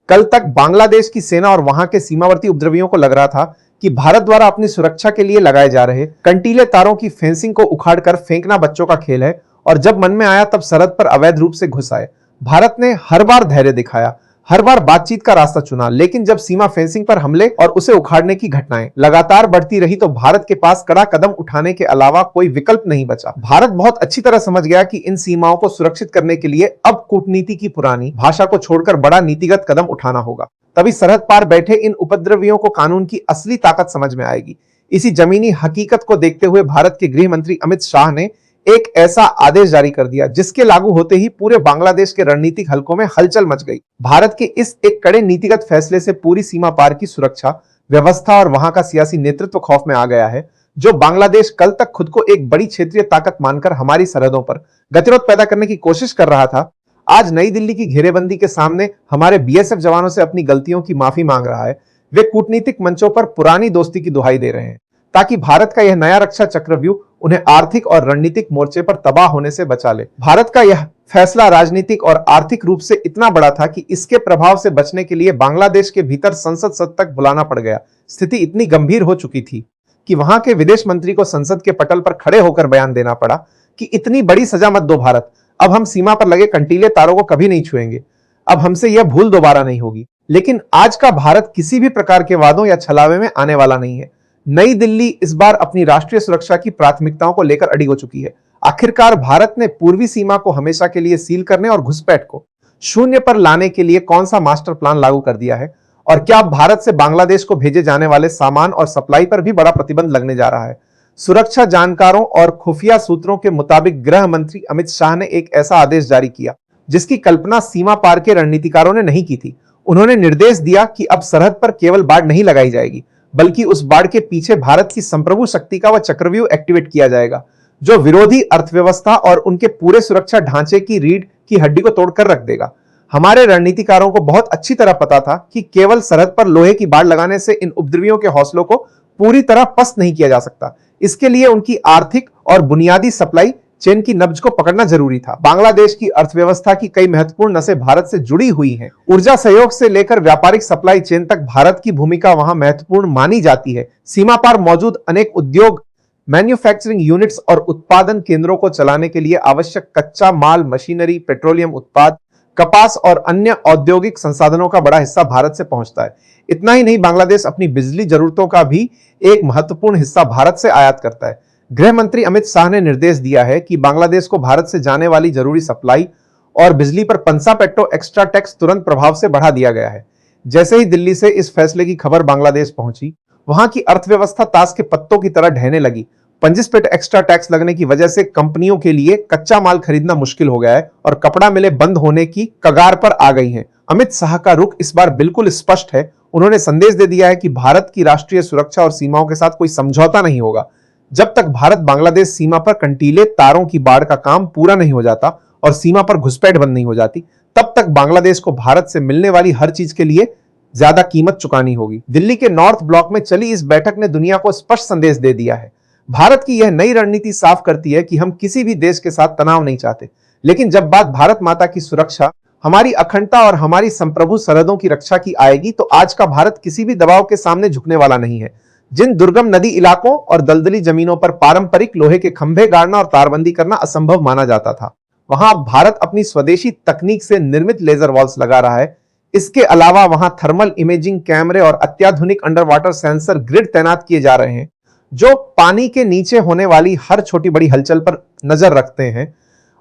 कल तक बांग्लादेश की सेना और वहां के सीमावर्ती उपद्रवियों को लग रहा था कि भारत द्वारा अपनी सुरक्षा के लिए लगाए जा रहे कंटीले तारों की फेंसिंग को उखाड़कर फेंकना बच्चों का खेल है, और जब मन में आया तब सरहद पर अवैध रूप से घुस आए। भारत ने हर बार धैर्य दिखाया, हर बार बातचीत का रास्ता चुना, लेकिन जब सीमा फेंसिंग पर हमले और उसे उखाड़ने की घटनाएं लगातार बढ़ती रही तो भारत के पास कड़ा कदम उठाने के अलावा कोई विकल्प नहीं बचा। भारत बहुत अच्छी तरह समझ गया कि इन सीमाओं को सुरक्षित करने के लिए अब कूटनीति की पुरानी भाषा को छोड़कर बड़ा नीतिगत कदम उठाना होगा। तभी सरहद पार बैठे इन उपद्रवियों को कानून की असली ताकत समझ में आएगी। इसी जमीनी हकीकत को देखते हुए भारत के गृह मंत्री अमित शाह ने एक ऐसा आदेश जारी कर दिया जिसके लागू होते ही पूरे बांग्लादेश के रणनीतिक हलकों में हलचल मच गई। भारत के इस एक कड़े नीतिगत फैसले से पूरी सीमा पार की सुरक्षा व्यवस्था और वहां का सियासी नेतृत्व खौफ में आ गया है। जो बांग्लादेश कल तक खुद को एक बड़ी क्षेत्रीय ताकत मानकर हमारी सरहदों पर गतिरोध पैदा करने की कोशिश कर रहा था, आज नई दिल्ली की घेरेबंदी के सामने हमारे बीएसएफ जवानों से अपनी गलतियों की माफी मांग रहा है। वे कूटनीतिक मंचों पर पुरानी दोस्ती की दुहाई दे रहे हैं ताकि भारत का यह नया रक्षा चक्रव्यूह उन्हें आर्थिक और रणनीतिक मोर्चे पर तबाह होने से बचा ले। भारत का यह फैसला राजनीतिक और आर्थिक रूप से इतना बड़ा था कि इसके प्रभाव से बचने के लिए बांग्लादेश के भीतर संसद सत्र तक बुलाना पड़ गया। स्थिति इतनी गंभीर हो चुकी थी कि वहां के विदेश मंत्री को संसद के पटल पर खड़े होकर बयान देना पड़ा कि इतनी बड़ी सजा मत दो भारत, अब हम सीमा पर लगे कंटीले तारों को कभी नहीं छुएंगे, अब हमसे यह भूल दोबारा नहीं होगी। लेकिन आज का भारत किसी भी प्रकार के वादों या छलावे में आने वाला नहीं है। नई दिल्ली इस बार अपनी राष्ट्रीय सुरक्षा की प्राथमिकताओं को लेकर अड़ी हो चुकी है। आखिरकार भारत ने पूर्वी सीमा को हमेशा के लिए सील करने और घुसपैठ को शून्य पर लाने के लिए कौन सा मास्टर प्लान लागू कर दिया है, और क्या अब भारत से बांग्लादेश को भेजे जाने वाले सामान और सप्लाई पर भी बड़ा प्रतिबंध लगने जा रहा है। सुरक्षा जानकारों और खुफिया सूत्रों के मुताबिक गृह मंत्री अमित शाह ने एक ऐसा आदेश जारी किया जिसकी कल्पना सीमा पार के रणनीतिकारों ने नहीं की थी। उन्होंने निर्देश दिया कि अब सरहद पर केवल बाड़ नहीं लगाई जाएगी, बल्कि उस बाढ़ के पीछे भारत की संप्रभु शक्ति का वह चक्रव्यूह एक्टिवेट किया जाएगा जो विरोधी अर्थव्यवस्था और उनके पूरे सुरक्षा ढांचे की रीढ़ की हड्डी को तोड़कर रख देगा। हमारे रणनीतिकारों को बहुत अच्छी तरह पता था कि केवल सरहद पर लोहे की बाढ़ लगाने से इन उपद्रवियों के हौसलों को पूरी तरह पस्त नहीं किया जा सकता। इसके लिए उनकी आर्थिक और बुनियादी सप्लाई चेन की नब्ज को पकड़ना जरूरी था। बांग्लादेश की अर्थव्यवस्था की कई महत्वपूर्ण नसें भारत से जुड़ी हुई हैं। ऊर्जा सहयोग से लेकर व्यापारिक सप्लाई चेन तक भारत की भूमिका वहां महत्वपूर्ण मानी जाती है। सीमा पार मौजूद अनेक उद्योग, मैन्युफैक्चरिंग यूनिट्स और उत्पादन केंद्रों को चलाने के लिए आवश्यक कच्चा माल, मशीनरी, पेट्रोलियम उत्पाद, कपास और अन्य औद्योगिक संसाधनों का बड़ा हिस्सा भारत से पहुंचता है। इतना ही नहीं, बांग्लादेश अपनी बिजली जरूरतों का भी एक महत्वपूर्ण हिस्सा भारत से आयात करता है। गृह मंत्री अमित शाह ने निर्देश दिया है कि बांग्लादेश को भारत से जाने वाली जरूरी सप्लाई और बिजली पर पंसा पेट्रो एक्स्ट्रा टैक्स तुरंत प्रभाव से बढ़ा दिया गया है। जैसे ही दिल्ली से इस फैसले की खबर बांग्लादेश पहुंची, वहां की अर्थव्यवस्था ताश के पत्तों की तरह ढहने लगी। 25% एक्स्ट्रा टैक्स लगने की वजह से कंपनियों के लिए कच्चा माल खरीदना मुश्किल हो गया है और कपड़ा मिलें बंद होने की कगार पर आ गई हैं। अमित शाह का रुख इस बार बिल्कुल स्पष्ट है। उन्होंने संदेश दे दिया है कि भारत की राष्ट्रीय सुरक्षा और सीमाओं के साथ कोई समझौता नहीं होगा। जब तक भारत बांग्लादेश सीमा पर कंटीले तारों की बाढ़ का काम पूरा नहीं हो जाता और सीमा पर घुसपैठ बंद नहीं हो जाती, तब तक बांग्लादेश को भारत से मिलने वाली हर चीज के लिए ज्यादा कीमत चुकानी होगी। दिल्ली के नॉर्थ ब्लॉक में चली इस बैठक ने दुनिया को स्पष्ट संदेश दे दिया है। भारत की यह नई रणनीति साफ करती है कि हम किसी भी देश के साथ तनाव नहीं चाहते, लेकिन जब बात भारत माता की सुरक्षा, हमारी अखंडता और हमारी संप्रभु सरहदों की रक्षा की आएगी तो आज का भारत किसी भी दबाव के सामने झुकने वाला नहीं है। जिन दुर्गम नदी इलाकों और दलदली जमीनों पर पारंपरिक लोहे के खंभे गाड़ना और तारबंदी करना असंभव माना जाता था, वहां भारत अपनी स्वदेशी तकनीक से निर्मित लेजर वॉल्स लगा रहा है। इसके अलावा वहां थर्मल इमेजिंग कैमरे और अत्याधुनिक अंडर वाटर सेंसर ग्रिड तैनात किए जा रहे हैं जो पानी के नीचे होने वाली हर छोटी बड़ी हलचल पर नजर रखते हैं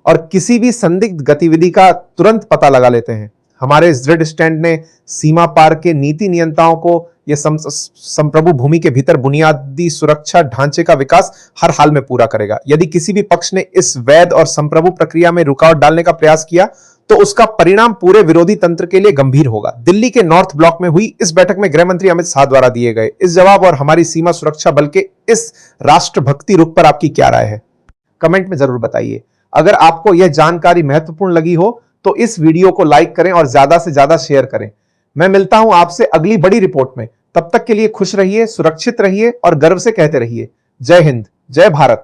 और किसी भी संदिग्ध गतिविधि का तुरंत पता लगा लेते हैं। हमारे इस दृढ़ स्टैंड ने सीमा पार के नीति नियंताओं को यह संप्रभु भूमि के भीतर बुनियादी सुरक्षा ढांचे का विकास हर हाल में पूरा करेगा। यदि किसी भी पक्ष ने इस वैध और संप्रभु प्रक्रिया में रुकावट डालने का प्रयास किया तो उसका परिणाम पूरे विरोधी तंत्र के लिए गंभीर होगा। दिल्ली के नॉर्थ ब्लॉक में हुई इस बैठक में गृह मंत्री अमित शाह द्वारा दिए गए इस जवाब और हमारी सीमा सुरक्षा बल के इस राष्ट्रभक्ति रुख पर आपकी क्या राय है, कमेंट में जरूर बताइए। अगर आपको यह जानकारी महत्वपूर्ण लगी हो तो इस वीडियो को लाइक करें और ज्यादा से ज्यादा शेयर करें। मैं मिलता हूं आपसे अगली बड़ी रिपोर्ट में। तब तक के लिए खुश रहिए, सुरक्षित रहिए और गर्व से कहते रहिए, जय हिंद, जय भारत।